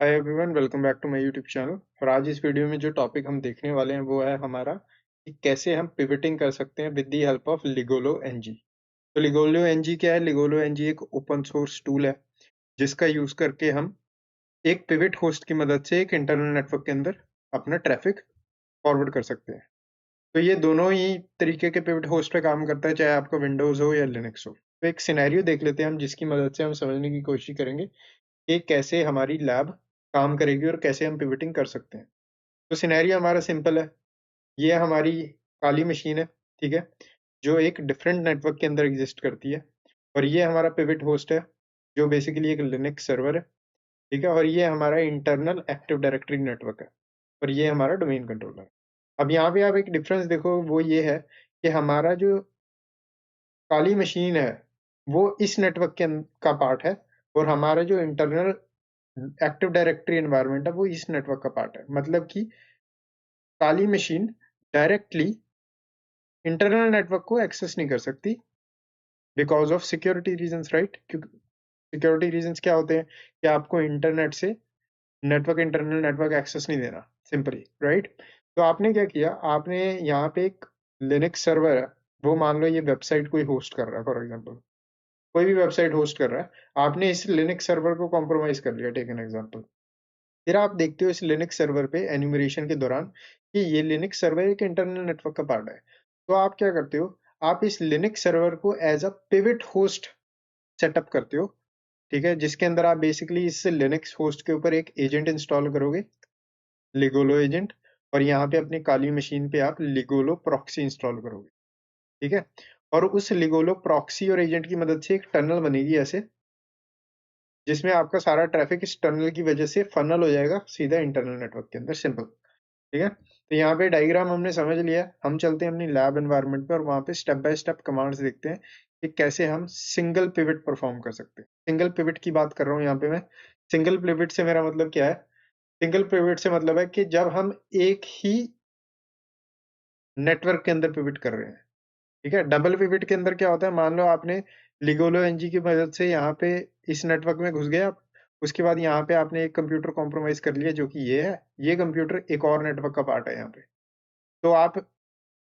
Hi everyone, welcome back to my YouTube channel. और आज इस वीडियो में जो टॉपिक हम देखने वाले हैं वो है हमारा कि कैसे हम पिवटिंग कर सकते हैं with the help of Ligolo NG. तो लिगोलो एनजी क्या है? लिगोलो एनजी एक ओपन सोर्स टूल है जिसका यूज करके हम एक पिवट होस्ट की मदद से एक इंटरनल नेटवर्क के अंदर अपना ट्रैफिक फॉरवर्ड कर सकते हैं। तो ये दोनों ही तरीके के पिवट होस्ट पे काम करता है, चाहे आपका विंडोज हो या लिनक्स हो। तो एक सिनेरियो देख लेते हैं हम, जिसकी मदद से हम समझने की कोशिश करेंगे कि कैसे हमारी लैब काम करेगी और कैसे हम पिवटिंग कर सकते हैं। तो सिनेरियो हमारा सिंपल है। ये हमारी काली मशीन है, ठीक है, जो एक डिफरेंट नेटवर्क के अंदर एग्जिस्ट करती है। और ये हमारा पिवट होस्ट है जो बेसिकली एक लिनक्स सर्वर है, ठीक है। और ये हमारा इंटरनल एक्टिव डायरेक्टरी नेटवर्क है और ये हमारा डोमेन कंट्रोलर है। अब यहाँ पे आप एक डिफरेंस देखो, वो ये है कि हमारा जो काली मशीन है वो इस नेटवर्क का पार्ट है और हमारा जो इंटरनल एक्टिव डायरेक्टरी एनवायरनमेंट है वो इस नेटवर्क का पार्ट है। मतलब कि काली मशीन डायरेक्टली इंटरनल नेटवर्क को एक्सेस नहीं कर सकती because of security reasons, right? क्योंकि सिक्योरिटी रीजंस क्या होते हैं कि आपको इंटरनेट से इंटरनल नेटवर्क एक्सेस नहीं देना, सिंपली, राइट? तो आपने क्या किया, आपने यहाँ पे एक लिनक्स सर्वर है, वो मान लो ये वेबसाइट कोई होस्ट कर रहा है, फॉर एग्जांपल कोई भी वेबसाइट होस्ट कर रहा है। आपने इस लिनक्स सर्वर को कॉम्प्रोमाइज कर लिया, टेक एन एग्जांपल। फिर आप देखते हो इस लिनक्स सर्वर पे एन्यूमरेशन के दौरान कि ये लिनक्स सर्वर एक इंटरनल नेटवर्क का पार्ट है। तो आप क्या करते हो, आप इस लिनक्स सर्वर को as a pivot host setup करते हो, ठीक है, जिसके अंदर आप बेसिकली इस लिनक्स होस्ट के ऊपर एक एजेंट इंस्टॉल करोगे, लिगोलो एजेंट। और यहाँ पे अपनी काली मशीन पे आप लिगोलो प्रॉक्सी इंस्टॉल करोगे, ठीक है। और उस लिगोलो प्रॉक्सी और एजेंट की मदद से एक टनल बनेगी ऐसे, जिसमें आपका सारा ट्रैफिक इस टनल की वजह से फनल हो जाएगा सीधा इंटरनल नेटवर्क के अंदर, सिंपल, ठीक है। तो यहाँ पे डायग्राम हमने समझ लिया। हम चलते हैं अपनी लैब एनवायरनमेंट पे और वहाँ पे स्टेप बाय स्टेप कमांड्स देखते हैं कि कैसे हम सिंगल पिवट परफॉर्म कर सकते हैं। सिंगल पिवट की बात कर रहा हूँ यहाँ पे मैं। सिंगल पिवट से मेरा मतलब क्या है? सिंगल पिवट से मतलब है कि जब हम एक ही नेटवर्क के अंदर पिवट कर रहे हैं, ठीक है। डबल पिवट के अंदर क्या होता है, मान लो आपने लिगोलो एनजी की मदद से यहाँ पे इस नेटवर्क में घुस गए आप। उसके बाद यहाँ पे आपने एक कंप्यूटर कॉम्प्रोमाइज कर लिया जो कि ये है। ये कंप्यूटर एक और नेटवर्क का पार्ट है यहाँ पे। तो आप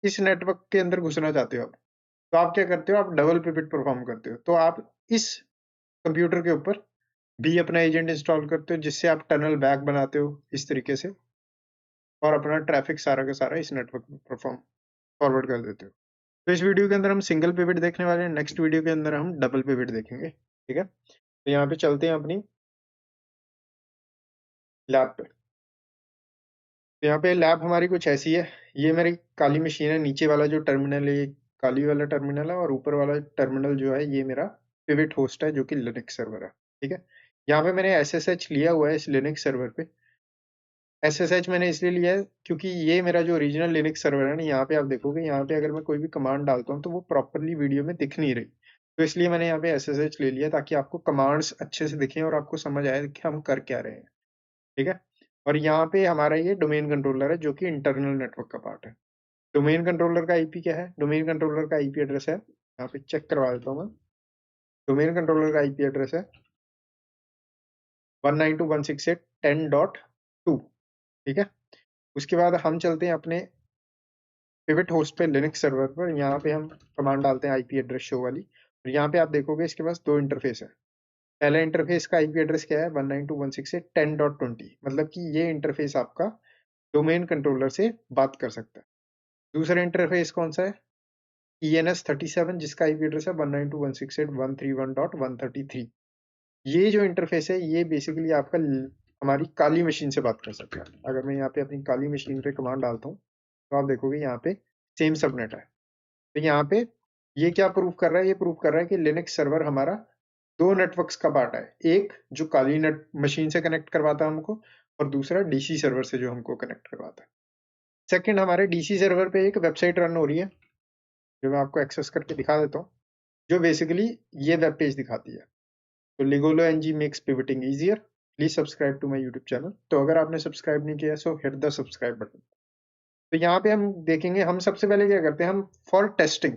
इस नेटवर्क के अंदर घुसना चाहते हो आप, तो आप क्या करते हो, आप डबल पिवट परफॉर्म करते हो। तो आप इस कंप्यूटर के ऊपर भी अपना एजेंट इंस्टॉल करते हो, जिससे आप टनल बैक बनाते हो इस तरीके से, और अपना ट्रैफिक सारा का सारा इस नेटवर्क में परफॉर्म फॉरवर्ड कर देते हो। तो इस वीडियो के अंदर हम सिंगल पिवट देखने वाले हैं, नेक्स्ट वीडियो के अंदर हम डबल पिवट देखेंगे, ठीक है। तो यहाँ पे चलते हैं अपनी लैब पे। तो यहाँ पे लैब हमारी कुछ ऐसी है। ये मेरी काली मशीन है, नीचे वाला जो टर्मिनल है ये काली वाला टर्मिनल है, और ऊपर वाला टर्मिनल जो है ये मेरा पिवट होस्ट है जो कि लिनक्स सर्वर है, ठीक है। यहाँ पे मैंने SSH लिया हुआ है इस लिनक्स सर्वर पे। SSH मैंने इसलिए लिया है क्योंकि ये मेरा जो ओरिजिनल लिनक्स सर्वर है ना, यहाँ पे आप देखोगे, यहाँ पे अगर मैं कोई भी कमांड डालता हूँ तो वो प्रॉपरली वीडियो में दिख नहीं रही। तो इसलिए मैंने यहाँ पे SSH ले लिया ताकि आपको कमांड्स अच्छे से दिखें और आपको समझ आए कि हम कर क्या रहे हैं, ठीक है। और यहाँ पे हमारा ये डोमेन कंट्रोलर है जो कि इंटरनल नेटवर्क का पार्ट है। डोमेन कंट्रोलर का आईपी क्या है? डोमेन कंट्रोलर का आईपी एड्रेस है, यहाँ पे चेक करवा देता हूँ मैं। डोमेन कंट्रोलर का आईपी एड्रेस है 192.168.10.2, ठीक है। उसके बाद हम चलते हैं अपने पिवट होस्ट पे लिनक्स सर्वर पर। यहाँ पे हम कमांड डालते हैं आईपी एड्रेस शो वाली, और यहाँ पे आप देखोगे इसके पास दो इंटरफेस है। पहला इंटरफेस का आईपी एड्रेस क्या है? 192.168.10.20, मतलब कि ये इंटरफेस आपका डोमेन कंट्रोलर से बात कर सकता है। दूसरा इंटरफेस कौन सा है? ENS37, जिसका आईपी एड्रेस है 192.168.131.133। ये जो इंटरफेस है ये बेसिकली आपका हमारी काली मशीन से बात कर सकता है। अगर मैं यहाँ पे अपनी काली मशीन पे कमांड डालता हूँ तो आप देखोगे यहाँ पे सेम सबनेट है। तो यहाँ पे ये क्या प्रूव कर रहा है? ये प्रूव कर रहा है कि लिनक्स सर्वर हमारा दो नेटवर्क्स का पार्ट है। एक जो काली नेट मशीन से कनेक्ट करवाता है हमको, और दूसरा डीसी सर्वर से जो हमको कनेक्ट करवाता है। सेकंड, हमारे डीसी सर्वर पे एक वेबसाइट रन हो रही है जो मैं आपको एक्सेस करके दिखा देता हूँ, जो बेसिकली ये वेब पेज दिखाती है। तो Ligolo NG makes pivoting easier, please subscribe to my YouTube channel. तो अगर आपने सब्सक्राइब नहीं किया so hit the subscribe button. तो यहाँ पे हम देखेंगे, हम सबसे पहले क्या करते हैं, हम फॉर टेस्टिंग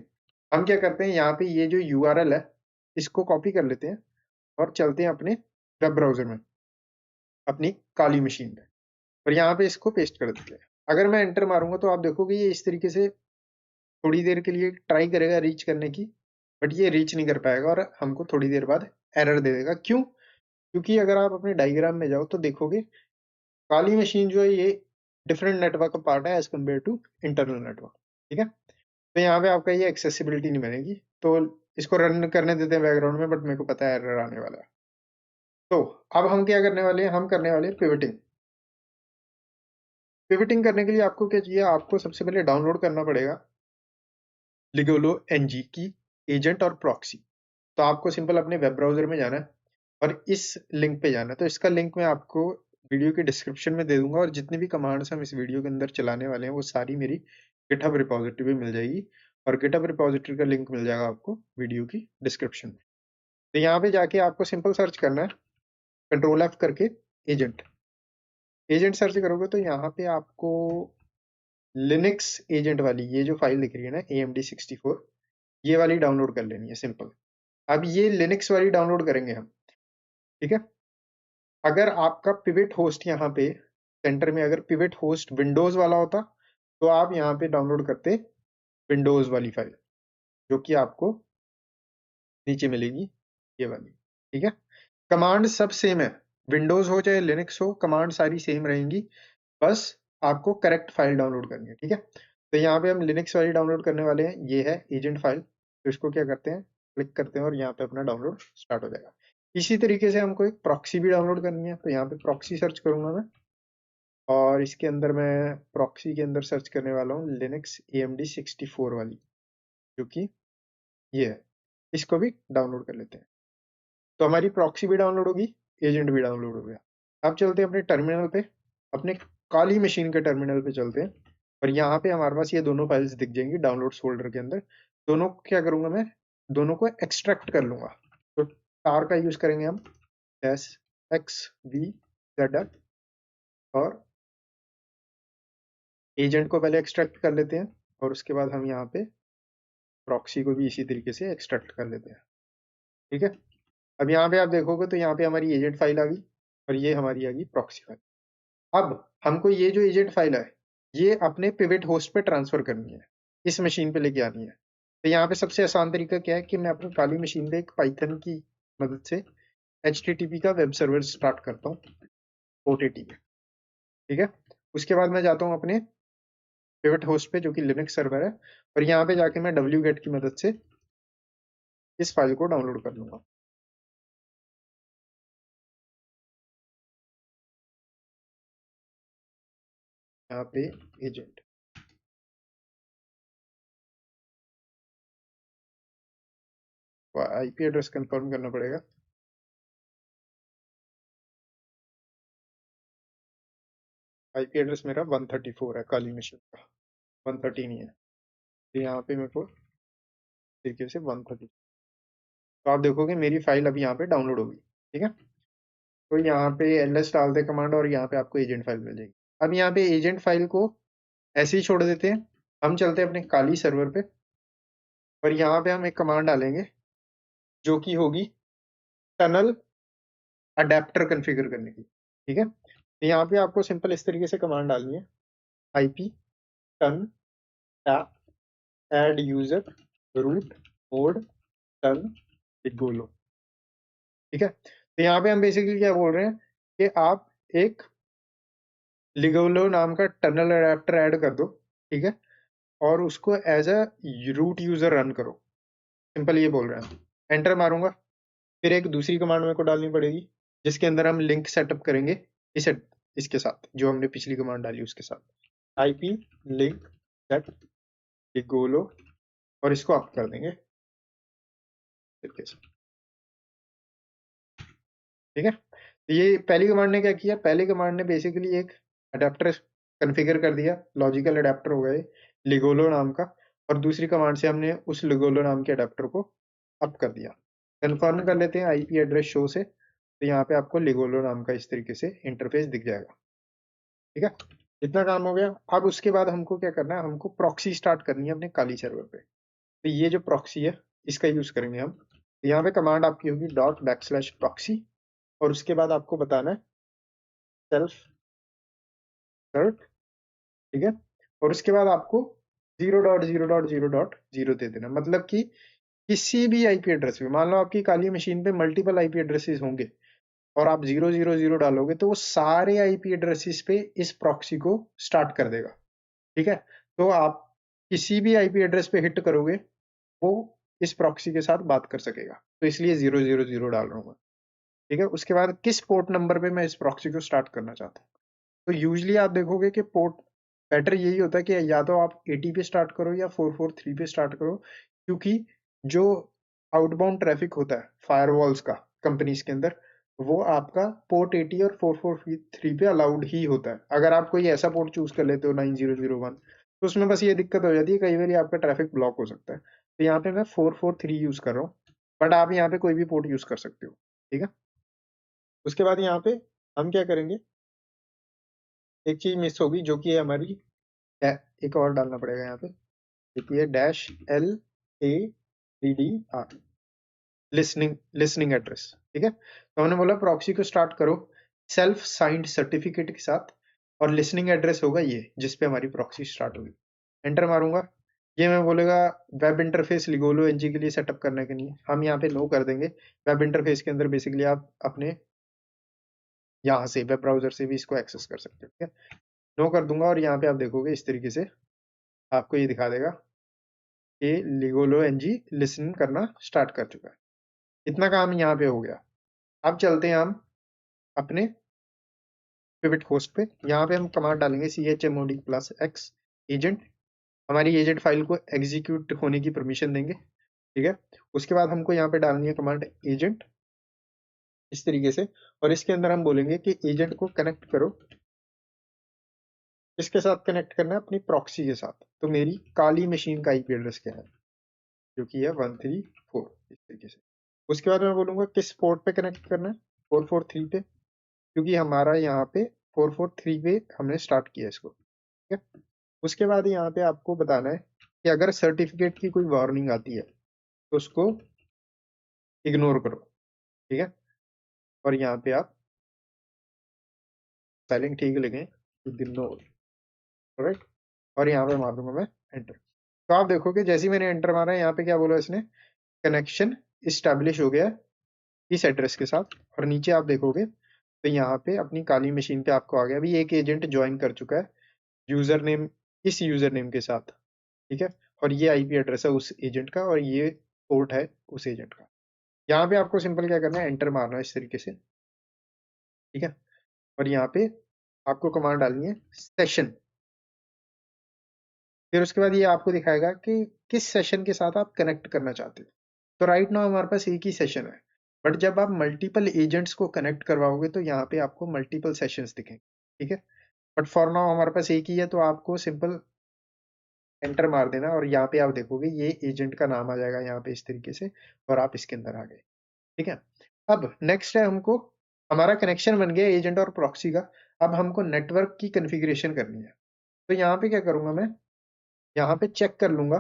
हम क्या करते हैं, यहाँ पे ये जो यूआरएल है इसको कॉपी कर लेते हैं और चलते हैं अपने वेब ब्राउजर में। अपनी काली मशीन पे और यहाँ पे इसको पेस्ट कर देते हैं। अगर मैं एंटर मारूंगा तो आप देखोगे ये इस तरीके से थोड़ी देर के लिए ट्राई करेगा रीच करने की, बट ये रीच नहीं कर पाएगा और हमको थोड़ी देर बाद एरर दे देगा। क्यों? क्योंकि अगर आप अपने डायग्राम में जाओ तो देखोगे काली मशीन जो है ये डिफरेंट नेटवर्क का पार्ट है as compared to internal network. ठीक है, तो यहाँ पे आपका ये एक्सेसिबिलिटी नहीं बनेगी। तो इसको रन करने देते हैं बैकग्राउंड में, बट मेरे को पता है एरर आने वाला है। तो अब हम क्या करने वाले हैं, हम करने वाले हैं पिवटिंग। पिवटिंग करने के लिए आपको क्या चाहिए, आपको सबसे पहले डाउनलोड करना पड़ेगा लिगोलो एनजी की एजेंट और प्रॉक्सी। तो आपको सिंपल अपने वेब ब्राउजर में जाना है और इस लिंक पे जाना है। तो इसका लिंक मैं आपको वीडियो के डिस्क्रिप्शन में दे दूंगा और जितनी भी कमांड्स हम इस वीडियो के अंदर चलाने वाले हैं वो सारी मेरी गिटहब रिपोजिटरी में मिल जाएगी और गिटहब रिपोजिटरी का लिंक मिल जाएगा आपको वीडियो की डिस्क्रिप्शन में। तो यहाँ पे जाके आपको सिंपल सर्च करना है कंट्रोल एफ करके एजेंट। एजेंट सर्च करोगे तो यहाँ पे आपको लिनक्स एजेंट वाली ये जो फाइल दिख रही है ना AMD64, ये वाली डाउनलोड कर लेनी है सिंपल। अब ये लिनक्स वाली डाउनलोड करेंगे हम। ठीक है, अगर आपका पिवट होस्ट यहाँ पे सेंटर में अगर पिवट होस्ट विंडोज वाला होता तो आप यहाँ पे डाउनलोड करते विंडोज वाली फाइल, जो कि आपको नीचे मिलेगी ये वाली। ठीक है, कमांड सब सेम है, विंडोज हो चाहे लिनक्स हो कमांड सारी सेम रहेंगी, बस आपको करेक्ट फाइल डाउनलोड करनी है। ठीक है, तो यहाँ पे हम लिनक्स वाली डाउनलोड करने वाले हैं, ये है एजेंट फाइल। तो इसको क्या करते हैं, क्लिक करते हैं और यहाँ पे अपना डाउनलोड स्टार्ट हो जाएगा। इसी तरीके से हमको एक प्रॉक्सी भी डाउनलोड करनी है, तो यहाँ पे प्रॉक्सी सर्च करूंगा मैं और इसके अंदर मैं प्रॉक्सी के अंदर सर्च करने वाला हूँ लिनक्स AMD64 वाली, जो कि ये है। इसको भी डाउनलोड कर लेते हैं। तो हमारी प्रॉक्सी भी डाउनलोड होगी, एजेंट भी डाउनलोड हो गया। अब चलते हैं अपने टर्मिनल पे, अपने काली मशीन के टर्मिनल पे चलते हैं और यहाँ पे हमारे पास ये दोनों फाइल्स दिख जाएंगी डाउनलोड्स फोल्डर के अंदर। दोनों को क्या करूंगा मैं, दोनों को एक्सट्रैक्ट कर लूंगा। तो टार का यूज करेंगे हम, SXVZF, और एजेंट को पहले एक्सट्रैक्ट कर लेते हैं और उसके बाद हम यहाँ पे प्रॉक्सी को भी इसी तरीके से एक्सट्रैक्ट कर लेते हैं। ठीक है, अब यहाँ पे आप देखोगे तो यहाँ पे हमारी एजेंट फाइल आ गई और ये हमारी आ गई प्रॉक्सी फाइल। अब हमको ये जो एजेंट फाइल है ये अपने पिवट होस्ट पे ट्रांसफर करनी है, इस मशीन पे लेके आनी है। तो यहाँ पे सबसे आसान तरीका क्या है कि मैं अपनी काली मशीन पे एक पाइथन की मदद से HTTP का वेब सर्वर स्टार्ट करता हूँ OTT पे। ठीक है, उसके बाद मैं जाता हूँ अपने पिवट होस्ट पे जो कि लिनक्स सर्वर है और यहाँ पे जाके मैं wget की मदद से इस फाइल को डाउनलोड कर लूंगा। यहाँ पे एजेंट, IP एड्रेस कंफर्म करना पड़ेगा। IP एड्रेस मेरा 134 है काली मशीन का, 130 नहीं है। तो यहाँ पे मेरे को तरीके से 130, तो आप देखोगे मेरी फाइल अभी यहाँ पे डाउनलोड होगी। ठीक है, तो यहाँ पे ls डाल दे कमांड और यहाँ पे आपको एजेंट फाइल मिल जाएगी। अब यहाँ पे एजेंट फाइल को ऐसे ही छोड़ देते हैं, हम चलते हैं अपने काली सर्वर पे और यहाँ पे हम एक कमांड डालेंगे जो कि होगी टनल अडेप्टर कॉन्फ़िगर करने की। ठीक है, तो यहाँ पे आपको सिंपल इस तरीके से कमांड डालनी है, IP tun add user root mode tun Ligolo. ठीक है, तो यहाँ पे हम बेसिकली क्या बोल रहे हैं कि आप एक लिगोलो नाम का टनल अडेप्टर ऐड कर दो। ठीक है, और उसको as a root user run करो, सिंपल ये बोल रहे हैं। एंटर मारूंगा, फिर एक दूसरी कमांड मेरे को डालनी पड़ेगी जिसके अंदर हम लिंक सेटअप करेंगे इस इसके साथ जो हमने पिछली कमांड डाली उसके साथ, IP लिंक सेट लिगोलो, और इसको अप कर देंगे तरीके से। ठीक है, तो ये पहली कमांड ने क्या किया, पहली कमांड ने बेसिकली एक अडेप्टर कॉन्फ़िगर कर दिया, लॉजिकल अडेप्टर हो गए लिगोलो नाम का, और दूसरी कमांड से हमने उस लिगोलो नाम के अडेप्टर को अप कर दिया। कंफर्म कर लेते हैं IP एड्रेस शो से, तो यहाँ पे आपको लिगोलो नाम का इस तरीके से इंटरफेस दिख जाएगा। ठीक है, इतना काम हो गया। अब उसके बाद हमको क्या करना है, हमको प्रॉक्सी स्टार्ट करनी है अपने काली सर्वर पे। तो ये जो प्रॉक्सी है इसका यूज करेंगे हम। यहाँ पे कमांड आपकी होगी ./proxy और उसके बाद आपको बताना है सेल्फ सर्ट, ठीक है। और उसके बाद आपको 0.0.0.0 दे देना, मतलब कि किसी भी आईपी एड्रेस पे, मान लो आपकी काली मशीन पे मल्टीपल आईपी एड्रेसेस होंगे और आप 000 डालोगे तो वो सारे आईपी एड्रेसेस पे इस प्रॉक्सी को स्टार्ट कर देगा, ठीक है। तो आप किसी भी आईपी एड्रेस पे हिट करोगे वो इस प्रॉक्सी के साथ बात कर सकेगा, तो इसलिए 000 डाल रहा हूँ मैं, ठीक है। उसके बाद किस पोर्ट नंबर पे मैं इस प्रॉक्सी को स्टार्ट करना चाहता हूँ, तो यूजली आप देखोगे कि पोर्ट बेटर यही होता है कि या तो आप 80 पे स्टार्ट करो या 443 पे स्टार्ट करो, क्योंकि जो आउटबाउंड ट्रैफिक होता है फायरवॉल्स का कंपनीज के अंदर, वो आपका पोर्ट 80 और 443 पे अलाउड ही होता है। अगर आप कोई ऐसा पोर्ट चूज कर लेते हो 9001, तो उसमें बस ये दिक्कत हो जाती है, कई बार आपका ट्रैफिक ब्लॉक हो सकता है। तो यहाँ पे मैं 443 यूज कर रहा हूँ, बट आप यहाँ पे कोई भी पोर्ट यूज कर सकते हो, ठीक है। उसके बाद यहाँ पे हम क्या करेंगे, एक चीज मिस होगी जो कि है हमारी, एक और डालना पड़ेगा यहाँ पे, देखिए -LADDR, लिसनिंग लिसनिंग एड्रेस, ठीक है। तो हमने बोला प्रॉक्सी को स्टार्ट करो सेल्फ साइंड सर्टिफिकेट के साथ, और लिसनिंग एड्रेस होगा ये जिसपे हमारी प्रॉक्सी स्टार्ट होगी। एंटर मारूंगा, ये मैं बोलेगा वेब इंटरफेस लिगोलो एनजी के लिए सेटअप करने के लिए, हम यहाँ पे नो कर देंगे। वेब इंटरफेस के अंदर बेसिकली आप अपने यहाँ से वेब ब्राउजर से भी इसको एक्सेस कर सकते हो, ठीक है। नो कर दूंगा और यहाँ पे आप देखोगे इस तरीके से आपको ये दिखा देगा कि लिगोलो एनजी लिसन करना स्टार्ट कर चुका है। इतना काम यहाँ पे हो गया। अब चलते हैं हम अपने पिविट होस्ट पे, यहाँ पे हम कमांड डालेंगे chmod+x एजेंट, हमारी एजेंट फाइल को एग्जीक्यूट होने की परमिशन देंगे, ठीक है। उसके बाद हमको यहाँ पे डालनी है कमांड एजेंट इस तरीके से, और इसके अंदर हम बोलेंगे कि एजेंट को कनेक्ट करो, इसके साथ कनेक्ट करना है अपनी प्रॉक्सी के साथ। तो मेरी काली मशीन का आईपी एड्रेस क्या है, जो कि है 134, इस तरीके से। उसके बाद मैं बोलूंगा किस पोर्ट पे कनेक्ट करना है, 443 पे, क्योंकि हमारा यहाँ पे 443 पे हमने स्टार्ट किया इसको, ठीक है। उसके बाद यहाँ पे आपको बताना है कि अगर सर्टिफिकेट की कोई वार्निंग आती है तो उसको इग्नोर करो, ठीक है। और यहाँ पे आप स्पेलिंग ठीक लिखें, इग्नोर, राइट। और यहाँ पे मार दूंगा मैं एंटर। तो आप देखोगे जैसे ही मैंने एंटर मारा है, यहाँ पे क्या बोला इसने, कनेक्शन इस्टेब्लिश हो गया है इस एड्रेस के साथ। और नीचे आप देखोगे तो यहाँ पे अपनी काली मशीन पे आपको आ गया, अभी एक एजेंट ज्वाइन कर चुका है यूजर नेम, इस यूजर नेम के साथ, ठीक है। और ये आईपी एड्रेस है उस एजेंट का और ये पोर्ट है उस एजेंट का। यहाँ पे आपको सिंपल क्या करना है, एंटर मारना है इस तरीके से, ठीक है। और यहाँ पे आपको कमांड डालनी है सेशन, फिर उसके बाद ये आपको दिखाएगा कि किस सेशन के साथ आप कनेक्ट करना चाहते हो। तो राइट नाउ हमारे पास एक ही सेशन है, बट जब आप मल्टीपल एजेंट्स को कनेक्ट करवाओगे तो यहाँ पे आपको मल्टीपल सेशंस दिखेंगे, ठीक है। बट फॉर नाउ हमारे पास एक ही है, तो आपको सिंपल एंटर मार देना और यहाँ पे आप देखोगे ये एजेंट का नाम आ जाएगा यहाँ पे इस तरीके से, और आप इसके अंदर आ गए, ठीक है। अब नेक्स्ट है हमको, हमारा कनेक्शन बन गया एजेंट और प्रॉक्सी का, अब हमको नेटवर्क की कॉन्फ़िगरेशन करनी है। तो यहाँ पे क्या करूंगा मैं, यहाँ पे चेक कर लूंगा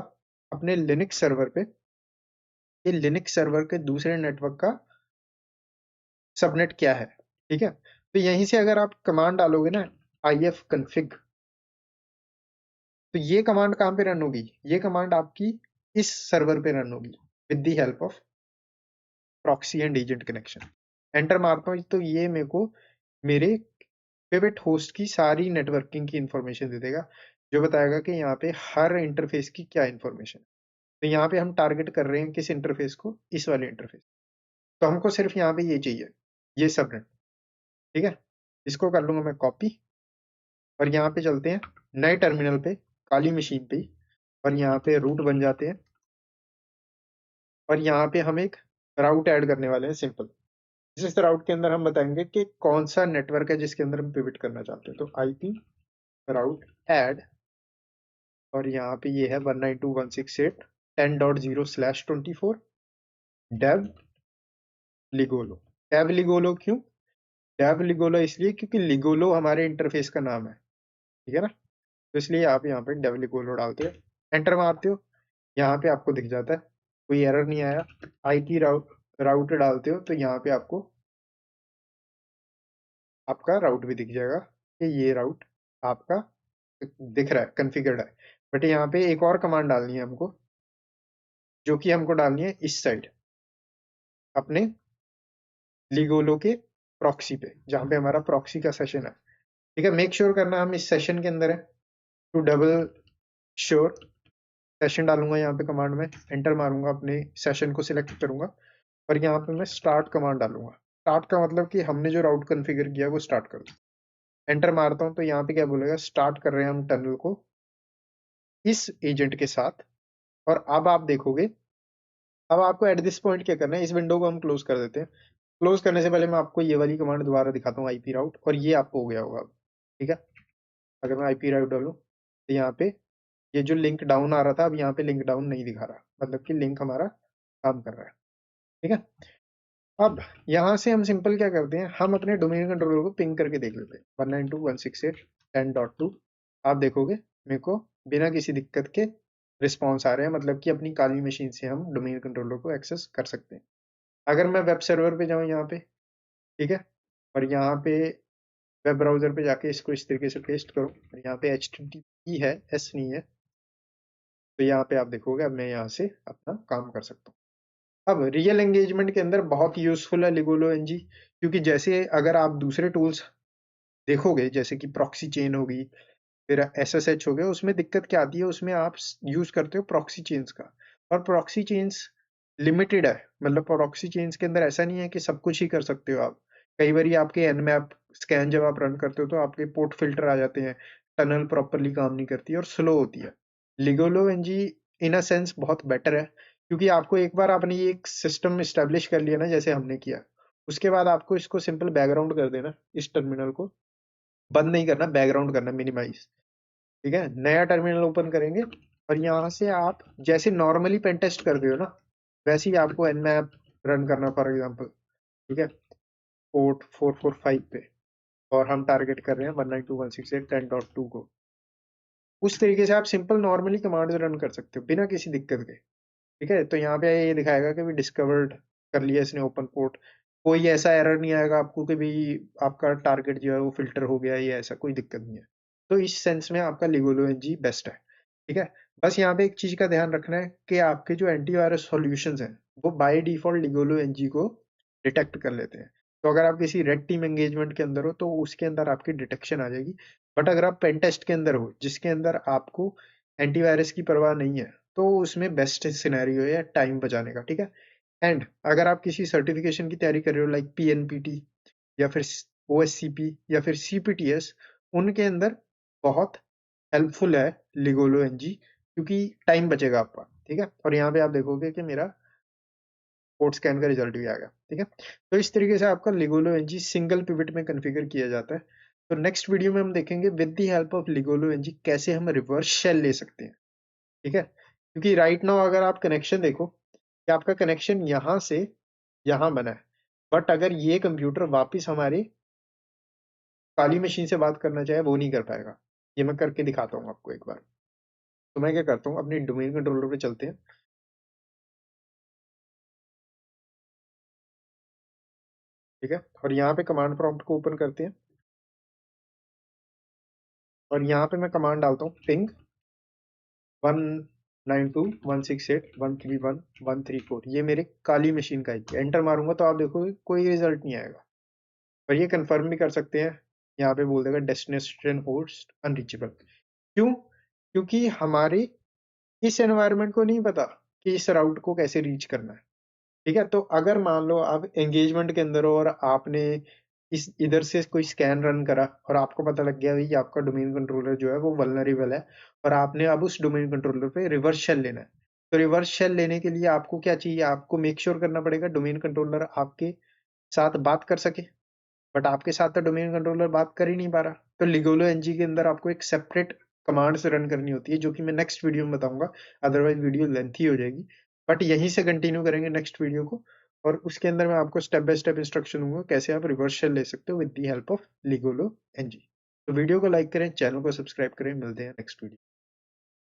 अपने लिनक्स सर्वर पे, ये लिनक्स सर्वर के दूसरे नेटवर्क का सबनेट क्या है, ठीक है। तो यहीं से अगर आप कमांड डालोगे ना ifconfig, तो ये कमांड कहाँ पे रन होगी, ये कमांड आपकी इस सर्वर पे रन होगी with the help of proxy and agent connection. Enter मारता हूँ तो ये मेरे को मेरे पिविट होस्ट की सारी नेटवर्किंग की इंफॉर्मेशन दे देगा, जो बताएगा कि यहाँ पे हर इंटरफेस की क्या इंफॉर्मेशन है। तो यहाँ पे हम टारगेट कर रहे हैं किस इंटरफेस को, इस वाले इंटरफेस। तो हमको सिर्फ यहाँ पे ये चाहिए, ये सबनेट, ठीक है। इसको कर लूंगा मैं कॉपी, और यहाँ पे चलते हैं नए टर्मिनल पे काली मशीन पे ही, और यहाँ पे रूट बन जाते हैं, और यहाँ पे हम एक राउट ऐड करने वाले हैं सिंपल। इस राउट के अंदर हम बताएंगे कि कौन सा नेटवर्क है जिसके अंदर हम पिविट करना चाहते हैं। तो आईपी राउट ऐड, और यहाँ पे ये है 192.168.10.0/24 डेव लिगोलो। डेव लिगोलो क्यों, डेव लिगोलो इसलिए क्योंकि लिगोलो हमारे इंटरफेस का नाम है, ठीक है ना। तो इसलिए आप यहाँ पे डेव लिगोलो डालते हो, एंटर मारते हो, यहाँ पे आपको दिख जाता है कोई एरर नहीं आया। आईपी राउट डालते हो तो यहाँ पे आपको आपका राउट भी दिख जाएगा कि ये राउट आपका दिख रहा है, कॉन्फ़िगर्ड है। बट यहाँ पे एक और कमांड डालनी है हमको, जो कि हमको डालनी है इस साइड अपने लिगोलो के प्रॉक्सी पे, जहाँ पे हमारा प्रॉक्सी का सेशन है। ठीक है, मेक श्योर करना हम इस सेशन के अंदर है। टू डबल श्योर सेशन डालूंगा यहाँ पे कमांड में, एंटर मारूंगा, अपने सेशन को सिलेक्ट करूंगा और यहाँ पे मैं स्टार्ट कमांड डालूंगा। स्टार्ट का मतलब कि हमने जो राउट कॉन्फ़िगर किया वो स्टार्ट कर दो। एंटर मारता हूँ तो यहाँ पे क्या बोलेगा, स्टार्ट कर रहे हैं हम टनल को इस एजेंट के साथ। और अब आप देखोगे, अब आपको एट दिस पॉइंट क्या करना है, इस विंडो को हम क्लोज कर देते हैं। क्लोज करने से पहले मैं आपको ये वाली कमांड दोबारा दिखाता हूँ, आईपी राउट, और ये आपको हो गया होगा अब। ठीक है, अगर मैं आईपी राउट डालूँ तो यहाँ पे ये जो लिंक डाउन आ रहा था, अब यहाँ पे लिंक डाउन नहीं दिखा रहा, मतलब कि लिंक हमारा काम कर रहा है। ठीक है, अब यहाँ से हम सिंपल क्या करते हैं, हम अपने डोमेन कंट्रोलर को पिंग करके देख लेते हैं 192.168.10.2। आप देखोगे मेरे को बिना किसी दिक्कत के रिस्पॉन्स आ रहे हैं, मतलब कि अपनी काली मशीन से हम डोमेन कंट्रोलर को एक्सेस कर सकते हैं। अगर मैं वेब सर्वर पे जाऊँ यहाँ पे, ठीक है, और यहाँ पे वेब ब्राउजर पे जाके इसको इस तरीके से पेस्ट करूँ, यहाँ पे HTTP है, S नहीं है, तो यहाँ पे आप देखोगे अब मैं यहाँ से अपना काम कर सकता हूँ। अब रियल एंगेजमेंट के अंदर बहुत यूजफुल है लिगोलो एनजी, क्योंकि जैसे अगर आप दूसरे टूल्स देखोगे जैसे कि प्रॉक्सी चेन होगी, फिर SSH हो गया, उसमें दिक्कत क्या आती है, उसमें आप यूज करते हो प्रॉक्सी चेन्स का, और प्रॉक्सी चेन्स लिमिटेड है। मतलब प्रॉक्सी चेन्स के अंदर ऐसा नहीं है कि सब कुछ ही कर सकते हो आप। कई बार आपके nmap स्कैन जब आप रन करते हो तो आपके पोर्ट फिल्टर आ जाते हैं, टनल प्रॉपरली काम नहीं करती और स्लो होती है। Ligolo NG in a sense बहुत बेटर है, क्योंकि आपको एक बार आपने ये एक सिस्टम स्टेब्लिश कर लिया ना, जैसे हमने किया, उसके बाद आपको इसको सिंपल बैकग्राउंड कर देना, इस टर्मिनल को बंद नहीं करना, बैकग्राउंड करना, मिनिमाइज। ठीक है, नया टर्मिनल ओपन करेंगे और यहाँ से आप जैसे नॉर्मली पेन टेस्ट करते हो ना, वैसे ही आपको nmap रन करना, फॉर एग्जांपल। ठीक है, पोर्ट 445 पे, और हम टारगेट कर रहे हैं 192.168.10.2 को। उस तरीके से आप सिंपल नॉर्मली कमांड्स रन कर सकते हो बिना किसी दिक्कत के। ठीक है, तो यहाँ पे ये दिखाएगा कि भी डिस्कवर्ड कर लिया इसने ओपन पोर्ट। कोई ऐसा एरर नहीं आएगा आपको कि भी आपका टारगेट जो है वो फिल्टर हो गया, या ऐसा कोई दिक्कत नहीं है। तो इस सेंस में आपका लिगोलो एनजी बेस्ट है। ठीक है, बस यहाँ पे एक चीज का ध्यान रखना है कि आपके जो एंटीवायरस सॉल्यूशंस हैं वो बाय डिफॉल्ट लिगोलो एनजी को डिटेक्ट कर लेते हैं। तो अगर आप किसी रेड टीम एंगेजमेंट के अंदर हो तो उसके अंदर आपकी डिटेक्शन आ जाएगी। बट अगर आप पेन टेस्ट के अंदर हो जिसके अंदर आपको एंटीवायरस की परवाह नहीं है, तो उसमें बेस्ट सिनेरियो है टाइम बचाने का। ठीक है, एंड अगर आप किसी सर्टिफिकेशन की तैयारी कर रहे हो लाइक PNPT या फिर OSCP या फिर CPTS, उनके अंदर बहुत हेल्पफुल है लिगोलो एनजी, क्योंकि टाइम बचेगा आपका। ठीक है, और यहाँ पे आप देखोगे कि मेरा कोड स्कैन का रिजल्ट भी आ गया। ठीक है, तो इस तरीके से आपका लिगोलो एनजी सिंगल पिवट में कॉन्फ़िगर किया जाता है। तो नेक्स्ट वीडियो में हम देखेंगे with the help of Ligolo NG कैसे हम रिवर्स शेल ले सकते हैं। ठीक है, क्योंकि राइट नाउ अगर आप कनेक्शन देखो कि आपका कनेक्शन यहाँ से यहाँ बना है, बट अगर ये कंप्यूटर वापस हमारी काली मशीन से बात करना चाहे वो नहीं कर पाएगा। ये मैं करके दिखाता हूँ आपको एक बार। तो मैं क्या करता हूँ, अपनी डोमेन कंट्रोलर पे चलते हैं। ठीक है, और यहाँ पे कमांड प्रॉम्प्ट को ओपन करते हैं और यहाँ पे मैं कमांड डालता हूँ पिंग 192.168.131.134। ये मेरे काली मशीन का है। एंटर मारूंगा तो आप देखोगे कोई रिजल्ट नहीं आएगा। और ये कंफर्म भी कर सकते हैं, यहाँ पे बोल देगा डेस्टिनेशन होस्ट अनरीचेबल। क्यों? क्योंकि हमारे इस एनवायरनमेंट को नहीं पता कि इस राउट को कैसे रीच करना है। ठीक है, तो अगर मान लो आप एंगेजमेंट के अंदर हो और आपने इस इधर से कोई स्कैन रन करा और आपको पता लग गया भाई आपका डोमेन कंट्रोलर जो है वो वल्नरेबल है, और आपने अब उस डोमेन कंट्रोलर पे रिवर्स शेल लेना है। तो रिवर्स शेल लेने के लिए आपको क्या चाहिए, आपको मेक श्योर करना पड़ेगा डोमेन कंट्रोलर आपके साथ बात कर सके। बट आपके साथ तो डोमेन कंट्रोलर बात कर ही नहीं पा रहा। तो लिगोलो एनजी के अंदर आपको एक सेपरेट कमांड से रन करनी होती है, जो कि मैं नेक्स्ट वीडियो में बताऊंगा, अदरवाइज वीडियो लेंथी हो जाएगी। बट यहीं से कंटिन्यू करेंगे नेक्स्ट वीडियो को, और उसके अंदर मैं आपको स्टेप बाय स्टेप इंस्ट्रक्शन दूंगा कैसे आप रिवर्स शेल ले सकते हो with the help of Ligolo NG. तो वीडियो को लाइक करें, चैनल को सब्सक्राइब करें, मिलते हैं नेक्स्ट वीडियो।